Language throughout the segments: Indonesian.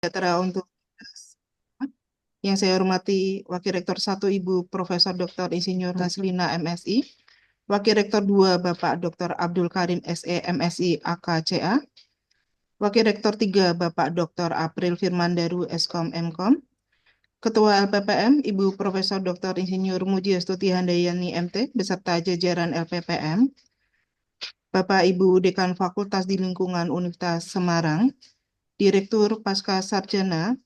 Sejahtera untuk yang saya hormati Wakil Rektor 1 Ibu Profesor Dr. Insinyur Haslina MSI, Wakil Rektor 2 Bapak Dr. Abdul Karim SE MSI AKCA, Wakil Rektor 3 Bapak Dr. April Firmandaru Eskom Mkom, Ketua LPPM Ibu Profesor Dr. Insinyur Mujiastuti Handayani MT beserta jajaran LPPM, Bapak Ibu Dekan Fakultas di Lingkungan Universitas Semarang, Direktur Pasca Sarjana,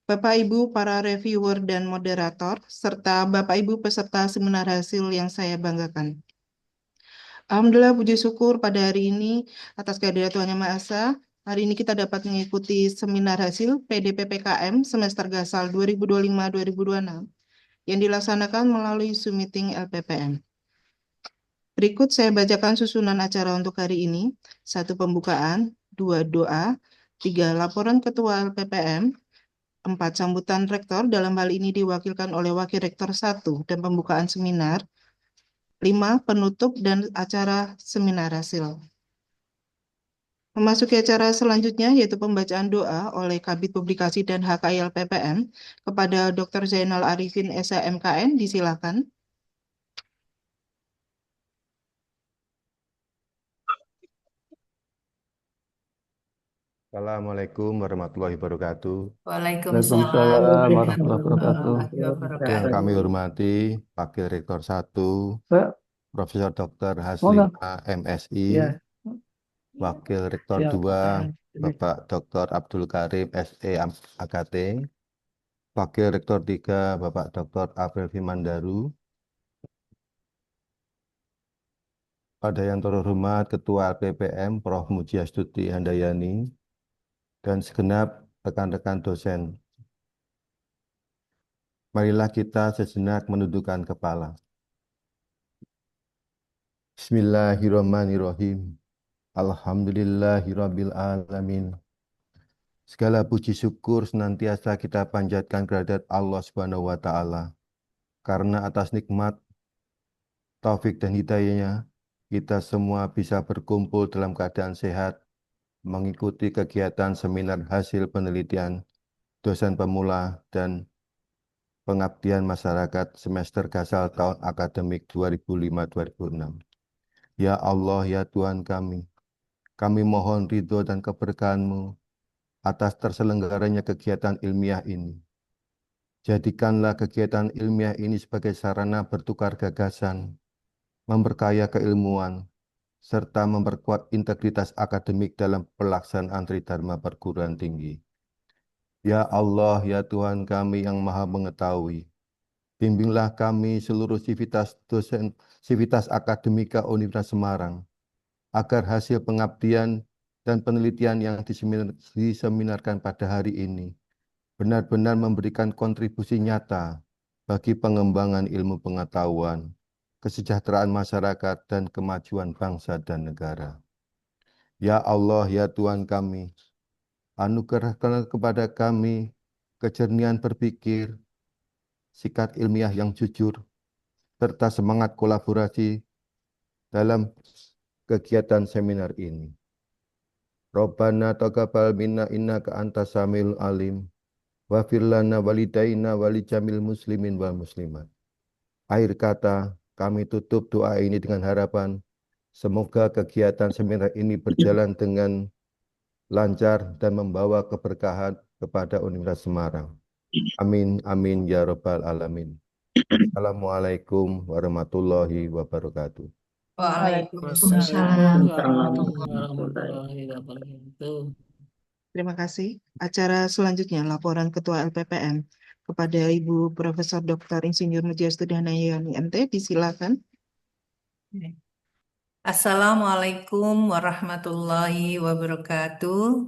Bapak Ibu para reviewer dan moderator, serta Bapak Ibu peserta seminar hasil yang saya banggakan. Alhamdulillah puji syukur pada hari ini atas kehadiran Tuhan Yang Maha Esa. Hari ini kita dapat mengikuti seminar hasil PDPPKM semester Gasal 2025-2026 yang dilaksanakan melalui Zoom Meeting LPPM. Berikut saya bacakan susunan acara untuk hari ini. 1 pembukaan, 2 doa, 3 laporan Ketua LPPM, 4 sambutan rektor, dalam hal ini diwakilkan oleh Wakil Rektor 1 dan pembukaan seminar, 5 penutup dan acara seminar hasil. Memasuki acara selanjutnya yaitu pembacaan doa oleh Kabid Publikasi dan HKI LPPM kepada Dr. Zainal Arifin SHMKN, disilakan. Assalamualaikum warahmatullahi wabarakatuh. Waalaikumsalam warahmatullahi wabarakatuh. Yang kami hormati Wakil Rektor 1, Pak, Profesor Dr. monggo. Haslina MSI, Ya, Wakil Rektor siap. 2, Bapak Dr. Abdul Karim SE AKT, Wakil Rektor 3, Bapak Dr. April Firmandaru, pada yang terhormat Ketua LPPM Prof. Mujiastuti Handayani, dan segenap rekan-rekan dosen. Marilah kita sejenak menundukkan kepala. Bismillahirrahmanirrahim. Alhamdulillahirabbil alamin. Segala puji syukur senantiasa kita panjatkan kehadirat Allah Subhanahu wa taala. Karena atas nikmat, taufik dan hidayahnya, kita semua bisa berkumpul dalam keadaan sehat, mengikuti kegiatan seminar hasil penelitian dosen pemula dan pengabdian masyarakat semester Gasal tahun akademik 2005-2006. Ya Allah, ya Tuhan kami mohon ridho dan keberkahan-Mu atas terselenggaranya kegiatan ilmiah ini. Jadikanlah kegiatan ilmiah ini sebagai sarana bertukar gagasan, memperkaya keilmuan, serta memperkuat integritas akademik dalam pelaksanaan Tridharma perguruan tinggi. Ya Allah, ya Tuhan kami yang maha mengetahui, bimbinglah kami seluruh sivitas dosen, sivitas akademika Universitas Semarang, agar hasil pengabdian dan penelitian yang diseminarkan pada hari ini benar-benar memberikan kontribusi nyata bagi pengembangan ilmu pengetahuan, kesejahteraan masyarakat, dan kemajuan bangsa dan negara. Ya Allah, ya Tuhan kami, anugerahkanlah kepada kami kejernihan berpikir, sikap ilmiah yang jujur, serta semangat kolaborasi dalam kegiatan seminar ini. Rabbana taqabbal minna innaka antas samiul alim. Wafir lana walidaina walijamil muslimin wal muslimat. Akhir kata, kami tutup doa ini dengan harapan semoga kegiatan seminar ini berjalan dengan lancar dan membawa keberkahan kepada Universitas Semarang. Amin, amin, ya Rabbal Alamin. Assalamualaikum warahmatullahi wabarakatuh. Waalaikumsalam warahmatullahi wabarakatuh. Terima kasih. Acara selanjutnya laporan Ketua LPPM kepada Ibu Profesor Dr. Insinyur Mujiastuti Handayani MT, disilakan. Assalamualaikum warahmatullahi wabarakatuh.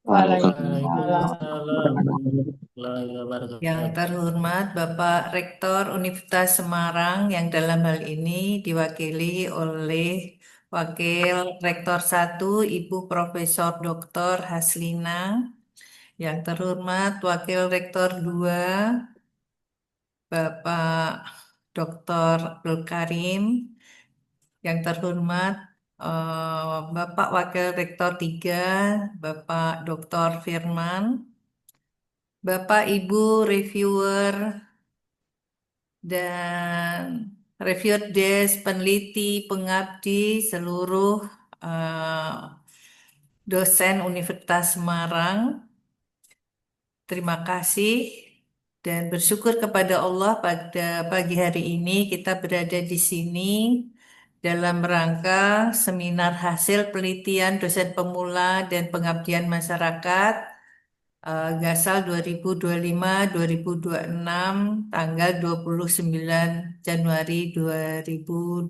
Waalaikumsalam warahmatullahi wabarakatuh. Yang terhormat Bapak Rektor Universitas Semarang yang dalam hal ini diwakili oleh Wakil Rektor 1 Ibu Profesor Dr. Haslina. Yang terhormat Wakil Rektor 2 Bapak Dr. Abdul Karim. Yang terhormat Bapak Wakil Rektor 3, Bapak Dr. Firman, Bapak Ibu reviewer dan reviewer desk, peneliti, pengabdi, seluruh eh, dosen Universitas Semarang. Terima kasih dan bersyukur kepada Allah pada pagi hari ini kita berada di sini dalam rangka seminar hasil penelitian dosen pemula dan pengabdian masyarakat Gasal 2025-2026 tanggal 29 Januari 2026.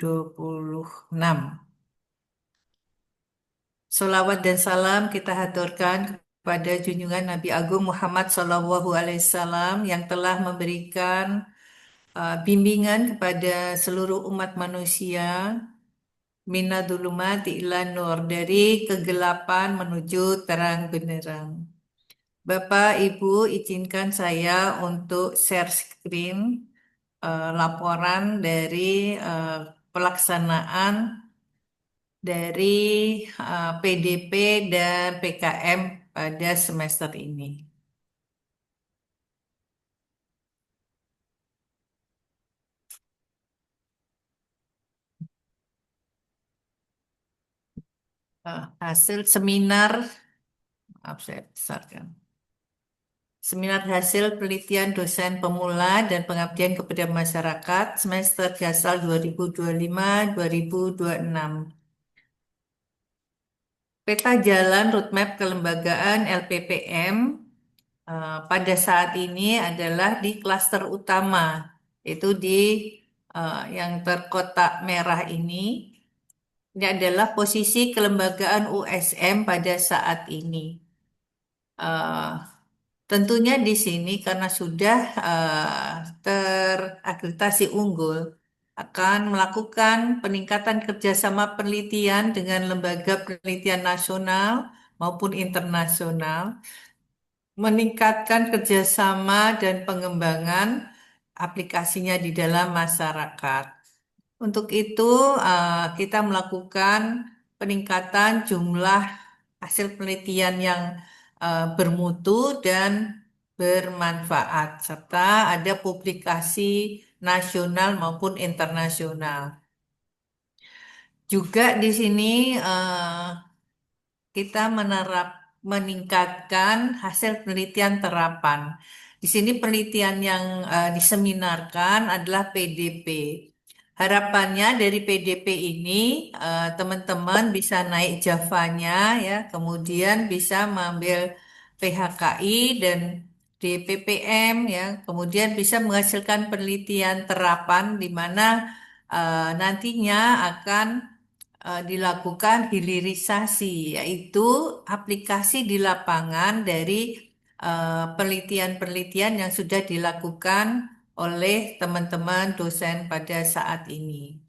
Salawat dan salam kita haturkan kepada junjungan Nabi Agung Muhammad Sallallahu Alaihi Wasallam yang telah memberikan bimbingan kepada seluruh umat manusia minadulumati ilan nur dari kegelapan menuju terang benderang. Bapak, Ibu, izinkan saya untuk share screen laporan dari pelaksanaan dari PDP dan PKM pada semester ini. Hasil seminar, maaf saya besarkan. Seminar hasil penelitian dosen pemula dan pengabdian kepada masyarakat semester Gasal 2025-2026. Peta jalan roadmap kelembagaan LPPM pada saat ini adalah di klaster utama, yaitu di yang terkotak merah ini. Ini adalah posisi kelembagaan USM pada saat ini. Tentunya di sini karena sudah terakreditasi unggul, akan melakukan peningkatan kerjasama penelitian dengan lembaga penelitian nasional maupun internasional, meningkatkan kerjasama dan pengembangan aplikasinya di dalam masyarakat. Untuk itu, kita melakukan peningkatan jumlah hasil penelitian yang bermutu dan bermanfaat, serta ada publikasi nasional maupun internasional. Juga di sini kita meningkatkan hasil penelitian terapan. Di sini penelitian yang diseminarkan adalah PDP. Harapannya dari PDP ini teman-teman bisa naik Javanya ya, kemudian bisa mengambil PHKI dan DPPM ya, kemudian bisa menghasilkan penelitian terapan di mana nantinya akan dilakukan hilirisasi, yaitu aplikasi di lapangan dari penelitian-penelitian yang sudah dilakukan oleh teman-teman dosen pada saat ini.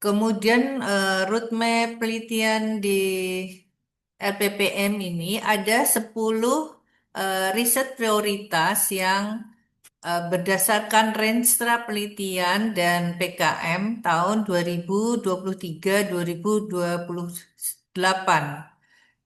Kemudian roadmap penelitian di LPPM ini ada 10 riset prioritas yang berdasarkan renstra penelitian dan PKM tahun 2023-2028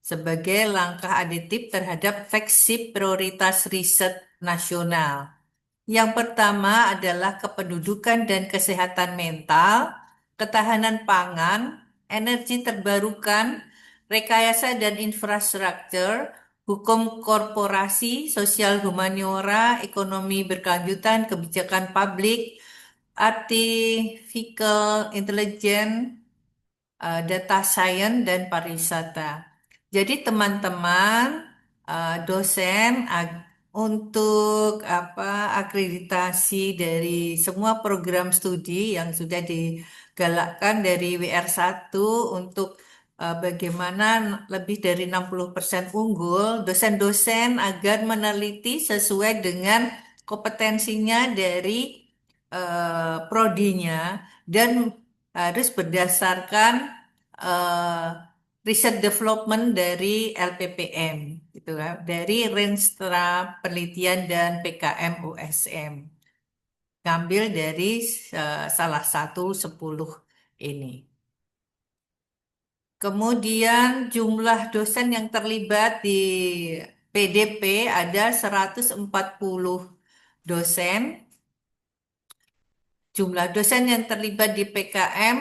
sebagai langkah aditif terhadap flagship prioritas riset nasional. Yang pertama adalah kependudukan dan kesehatan mental, ketahanan pangan, energi terbarukan, rekayasa dan infrastruktur, hukum korporasi, sosial humaniora, ekonomi berkelanjutan, kebijakan publik, artificial intelligence, data science, dan pariwisata. Jadi teman-teman dosen untuk akreditasi dari semua program studi yang sudah digalakkan dari WR1 untuk bagaimana lebih dari 60% unggul, dosen-dosen agar meneliti sesuai dengan kompetensinya dari prodinya dan harus berdasarkan riset development dari LPPM, gitu kan, dari Renstra Penelitian dan PKM USM. Ngambil dari salah satu 10 ini. Kemudian jumlah dosen yang terlibat di PDP ada 140 dosen. Jumlah dosen yang terlibat di PKM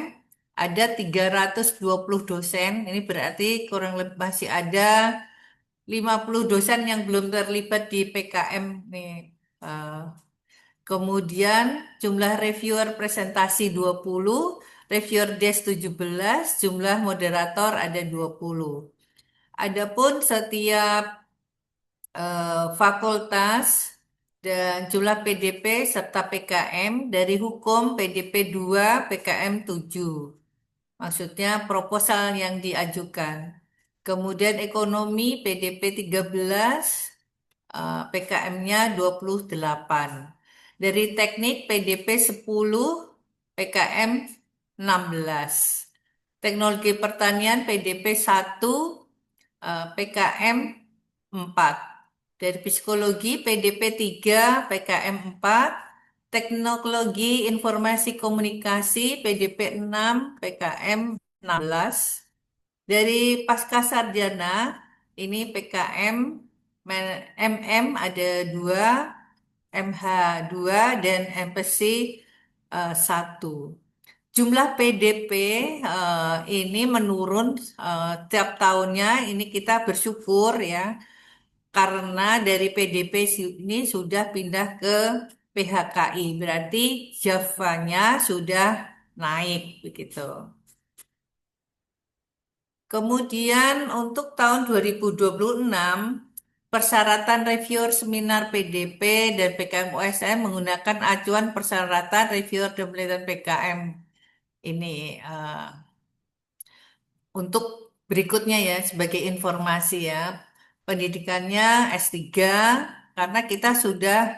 ada 320 dosen. Ini berarti kurang lebih masih ada 50 dosen yang belum terlibat di PKM nih. Eh, Kemudian jumlah reviewer presentasi 20, reviewer desk 17, jumlah moderator ada 20. Adapun setiap fakultas dan jumlah PDP serta PKM dari hukum PDP 2, PKM 7. Maksudnya proposal yang diajukan. Kemudian ekonomi PDP 13, PKM-nya 28. Dari teknik PDP 10, PKM 16. Teknologi pertanian PDP 1, PKM 4. Dari psikologi PDP 3, PKM 4. Teknologi informasi komunikasi PDP 6, PKM 16. Dari pasca sarjana ini PKM MM ada 2, MH 2, dan MPC 1. Jumlah PDP ini menurun tiap tahunnya. Ini kita bersyukur ya, karena dari PDP ini sudah pindah ke PHKI, berarti Javanya sudah naik begitu. Kemudian untuk tahun 2026, persyaratan reviewer seminar PDP dan PKM USM menggunakan acuan persyaratan reviewer dan penelitian PKM ini. Untuk berikutnya ya, sebagai informasi ya, pendidikannya S3, karena kita sudah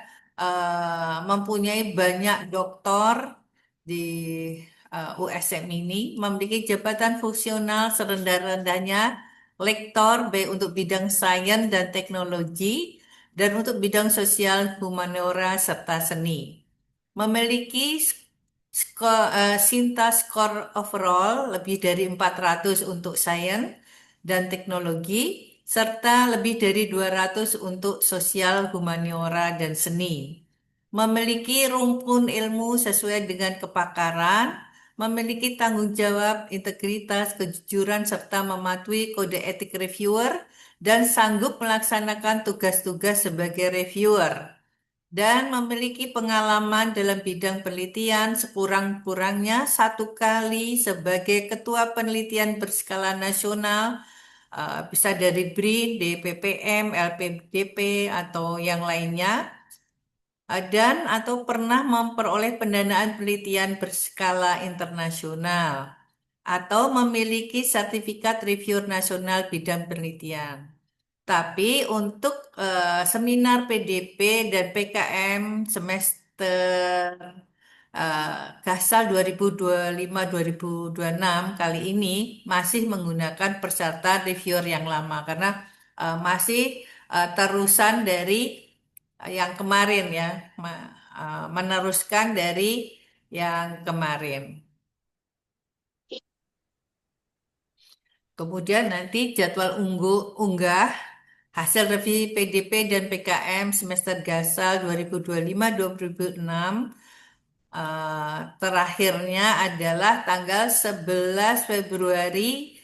mempunyai banyak doktor di USM ini, memiliki jabatan fungsional serendah-rendahnya lektor baik untuk bidang sains dan teknologi dan untuk bidang sosial, humaniora, serta seni. Memiliki Sinta skor overall lebih dari 400 untuk sains dan teknologi, serta lebih dari 200 untuk sosial, humaniora, dan seni. Memiliki rumpun ilmu sesuai dengan kepakaran, memiliki tanggung jawab, integritas, kejujuran, serta mematuhi kode etik reviewer, dan sanggup melaksanakan tugas-tugas sebagai reviewer dan memiliki pengalaman dalam bidang penelitian sekurang-kurangnya 1 kali sebagai ketua penelitian berskala nasional, bisa dari BRIN, DPPM, LPDP, atau yang lainnya, dan atau pernah memperoleh pendanaan penelitian berskala internasional, atau memiliki sertifikat reviewer nasional bidang penelitian. Tapi untuk seminar PDP dan PKM semester Gasal 2025-2026 kali ini masih menggunakan persyaratan reviewer yang lama karena masih terusan dari yang kemarin ya, meneruskan dari yang kemarin. Kemudian nanti jadwal unggah hasil revisi PDP dan PKM semester Gasal 2025-2026 terakhirnya adalah tanggal 11 Februari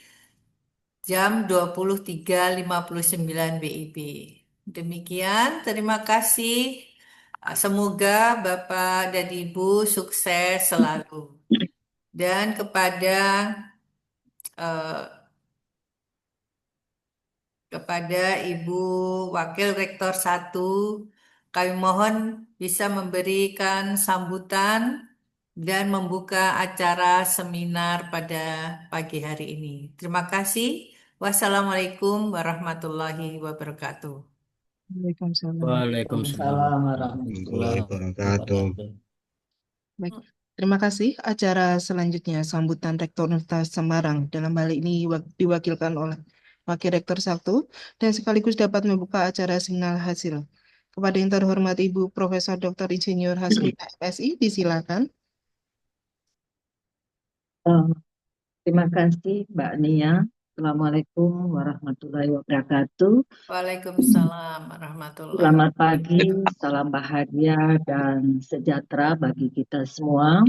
jam 23.59 WIB. Demikian, terima kasih. Semoga Bapak dan Ibu sukses selalu. Dan kepada Ibu Wakil Rektor 1, kami mohon bisa memberikan sambutan dan membuka acara seminar pada pagi hari ini. Terima kasih. Wassalamualaikum warahmatullahi wabarakatuh. Waalaikumsalam. Waalaikumsalam warahmatullahi wabarakatuh. Baik, terima kasih. Acara selanjutnya sambutan Rektor Universitas Semarang dalam hal ini diwakilkan oleh Wakil Rektor 1 dan sekaligus dapat membuka acara seminar hasil. Kepada yang terhormat Ibu Profesor Dr. Insinyur Haslina MSI, disilakan. Terima kasih Mbak Nia. Assalamualaikum warahmatullahi wabarakatuh. Waalaikumsalam warahmatullahi Selamat wabarakatuh. pagi, salam bahagia dan sejahtera bagi kita semua.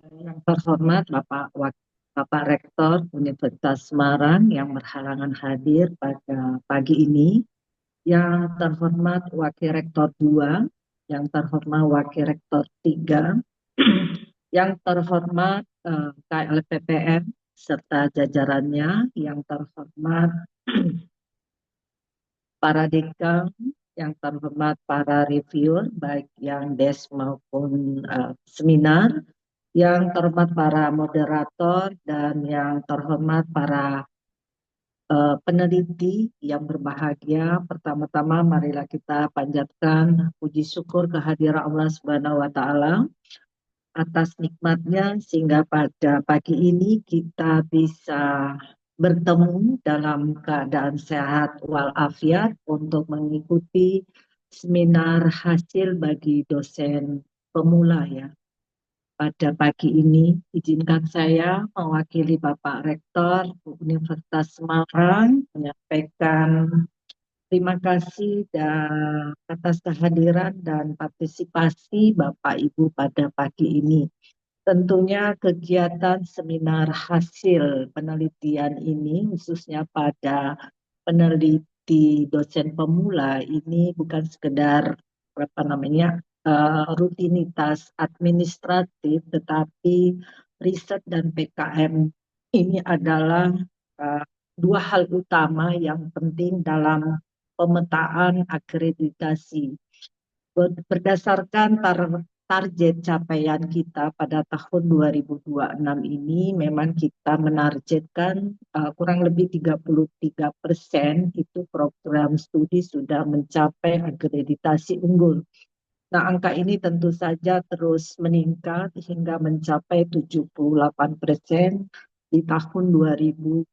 Yang terhormat Bapak Rektor Universitas Semarang yang berhalangan hadir pada pagi ini, yang terhormat Wakil Rektor 2, yang terhormat Wakil Rektor 3, yang terhormat KLPPM serta jajarannya, yang terhormat para dekan, yang terhormat para reviewer, baik yang desk maupun seminar, yang terhormat para moderator, dan yang terhormat para peneliti yang berbahagia. Pertama-tama marilah kita panjatkan puji syukur kehadiran Allah Subhanahu wa Ta'ala atas nikmatnya sehingga pada pagi ini kita bisa bertemu dalam keadaan sehat walafiat untuk mengikuti seminar hasil bagi dosen pemula ya. Pada pagi ini izinkan saya mewakili Bapak Rektor Universitas Semarang menyampaikan terima kasih atas kehadiran dan partisipasi Bapak Ibu pada pagi ini. Tentunya kegiatan seminar hasil penelitian ini khususnya pada peneliti dosen pemula ini bukan sekedar rutinitas administratif, tetapi riset dan PKM ini adalah dua hal utama yang penting dalam pemetaan akreditasi. Berdasarkan target capaian kita pada tahun 2026 ini, memang kita menargetkan kurang lebih 33% itu program studi sudah mencapai akreditasi unggul. Nah, angka ini tentu saja terus meningkat hingga mencapai 78% di tahun 2029.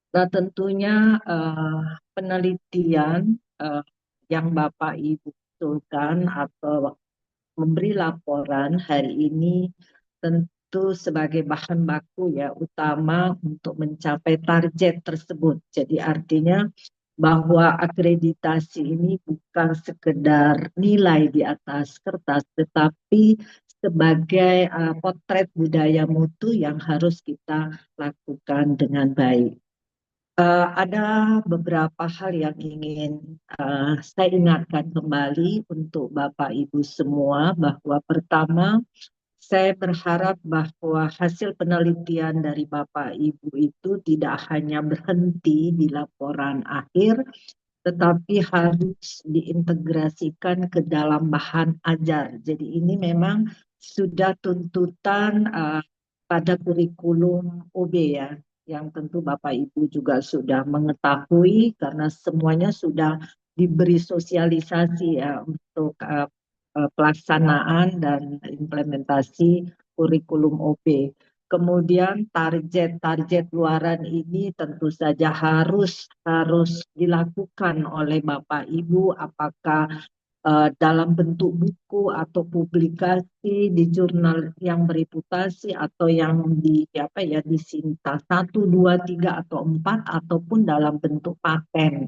Nah, tentunya penelitian yang Bapak Ibu usulkan atau memberi laporan hari ini tentu sebagai bahan baku ya utama untuk mencapai target tersebut. Jadi artinya bahwa akreditasi ini bukan sekedar nilai di atas kertas, tetapi sebagai potret budaya mutu yang harus kita lakukan dengan baik. Ada beberapa hal yang ingin saya ingatkan kembali untuk Bapak Ibu semua bahwa pertama saya berharap bahwa hasil penelitian dari Bapak Ibu itu tidak hanya berhenti di laporan akhir, tetapi harus diintegrasikan ke dalam bahan ajar. Jadi ini memang sudah tuntutan pada kurikulum OB ya, yang tentu Bapak Ibu juga sudah mengetahui karena semuanya sudah diberi sosialisasi ya untuk pelaksanaan dan implementasi kurikulum OB. Kemudian target-target luaran ini tentu saja harus dilakukan oleh Bapak Ibu, apakah dalam bentuk buku atau publikasi di jurnal yang bereputasi atau yang di disinta 1, 2, 3 atau 4 ataupun dalam bentuk paten.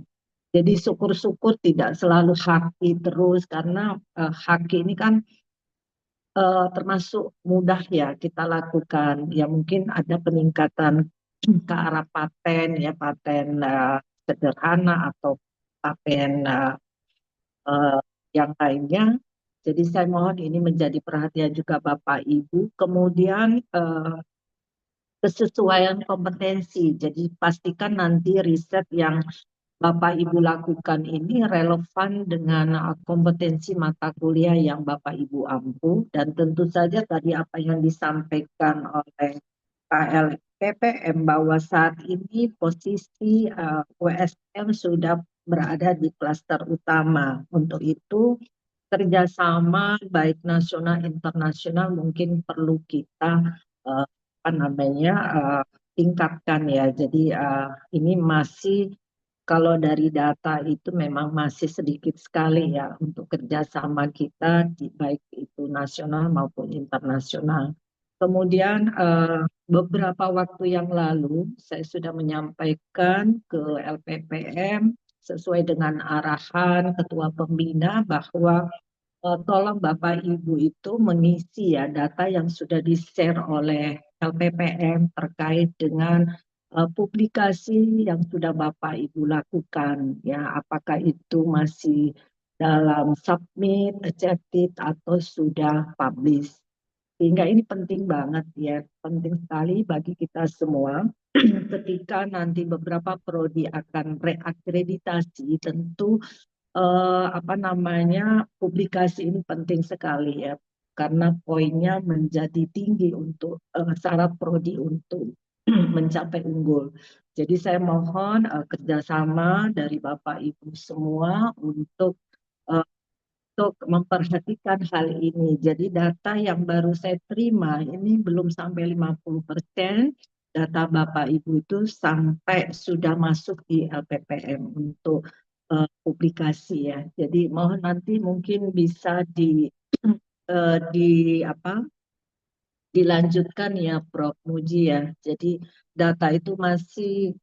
Jadi syukur-syukur tidak selalu haki terus karena haki ini kan termasuk mudah ya kita lakukan. Ya mungkin ada peningkatan ke arah paten ya, paten sederhana atau paten yang lainnya. Jadi saya mohon ini menjadi perhatian juga Bapak Ibu. Kemudian kesesuaian kompetensi. Jadi pastikan nanti riset yang Bapak Ibu lakukan ini relevan dengan kompetensi mata kuliah yang Bapak Ibu ampu, dan tentu saja tadi apa yang disampaikan oleh KLPPM bahwa saat ini posisi USM sudah berada di klaster utama. Untuk itu kerjasama baik nasional internasional mungkin perlu kita tingkatkan ya. Jadi ini masih kalau dari data itu memang masih sedikit sekali ya untuk kerjasama kita baik itu nasional maupun internasional. Kemudian beberapa waktu yang lalu saya sudah menyampaikan ke LPPM sesuai dengan arahan Ketua Pembina bahwa tolong Bapak Ibu itu mengisi ya data yang sudah di-share oleh LPPM terkait dengan publikasi yang sudah Bapak Ibu lakukan ya, apakah itu masih dalam submit, accepted atau sudah publish. Sehingga ini penting banget ya, penting sekali bagi kita semua ketika nanti beberapa prodi akan reakreditasi, tentu publikasi ini penting sekali ya, karena poinnya menjadi tinggi untuk syarat prodi untuk mencapai unggul. Jadi saya mohon kerjasama dari Bapak Ibu semua untuk memperhatikan hal ini. Jadi data yang baru saya terima ini belum sampai 50%. Data Bapak Ibu itu sampai sudah masuk di LPPM untuk publikasi ya. Jadi mohon nanti mungkin bisa dilanjutkan ya Prof. Muji ya. Jadi data itu masih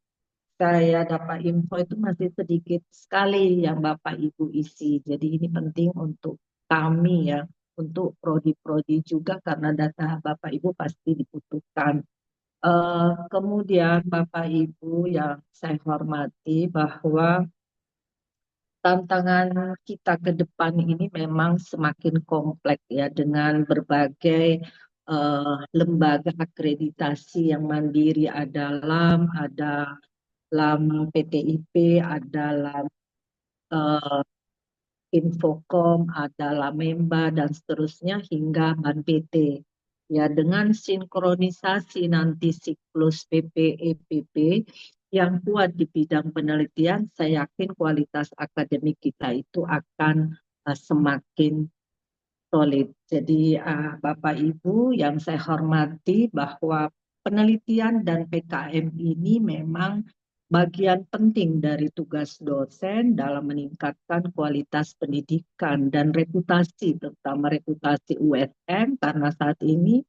saya dapat info itu masih sedikit sekali yang Bapak Ibu isi. Jadi ini penting untuk kami ya, untuk prodi-prodi juga karena data Bapak Ibu pasti dibutuhkan. Kemudian Bapak Ibu yang saya hormati bahwa tantangan kita ke depan ini memang semakin kompleks ya dengan berbagai lembaga akreditasi yang mandiri ada LAM PTIP, ada Infocom, ada Lamemba, dan seterusnya hingga Ban PT. Ya, dengan sinkronisasi nanti siklus PPEPP yang kuat di bidang penelitian, saya yakin kualitas akademik kita itu akan semakin solid. Jadi Bapak Ibu yang saya hormati bahwa penelitian dan PKM ini memang bagian penting dari tugas dosen dalam meningkatkan kualitas pendidikan dan reputasi, terutama reputasi USM, karena saat ini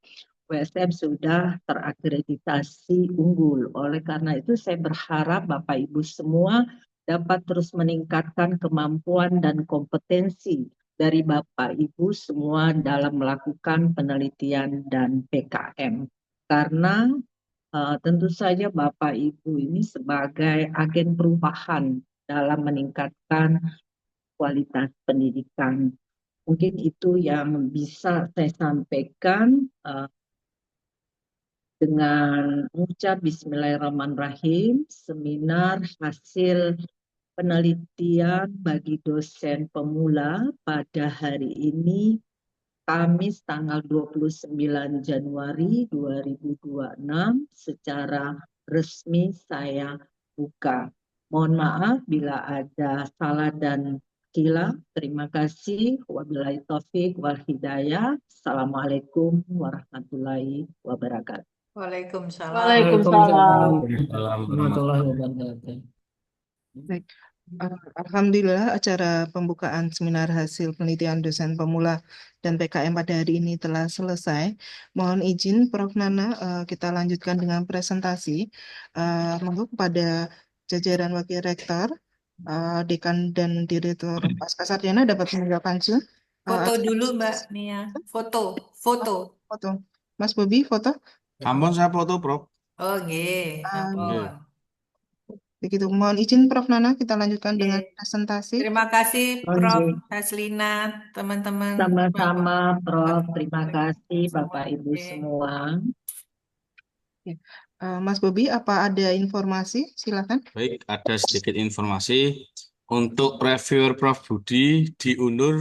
USM sudah terakreditasi unggul. Oleh karena itu saya berharap Bapak Ibu semua dapat terus meningkatkan kemampuan dan kompetensi dari Bapak Ibu semua dalam melakukan penelitian dan PKM. Karena tentu saja Bapak Ibu ini sebagai agen perubahan dalam meningkatkan kualitas pendidikan. Mungkin itu yang bisa saya sampaikan dengan mengucap Bismillahirrahmanirrahim. Seminar hasil penelitian bagi dosen pemula pada hari ini Kamis tanggal 29 Januari 2026 secara resmi saya buka. Mohon maaf bila ada salah dan kila. Terima kasih. Wabillahi taufik wal hidayah. Assalamualaikum warahmatullahi wabarakatuh. Waalaikumsalam. Waalaikumsalam. Warahmatullahi wabarakatuh. Baik. Alhamdulillah acara pembukaan seminar hasil penelitian dosen pemula dan PKM pada hari ini telah selesai. Mohon izin Prof. Nana, kita lanjutkan dengan presentasi. Monggo kepada jajaran Wakil Rektor, Dekan dan Direktur Pascasarjana dapat meninggalkan Zoom. Foto dulu Mbak Nia. Foto. Foto. Mas Bobi, foto. Sampun saya foto, Prof. Oh, nggih. Sampun. Begitu, mohon izin Prof. Nana, kita lanjutkan dengan Oke. presentasi. Terima kasih Prof. Haslina, teman-teman. Sama-sama Prof. Terima kasih Bapak Ibu Oke. semua. Mas Bobi, apa ada informasi? Silakan. Baik, ada sedikit informasi untuk reviewer Prof Budi diundur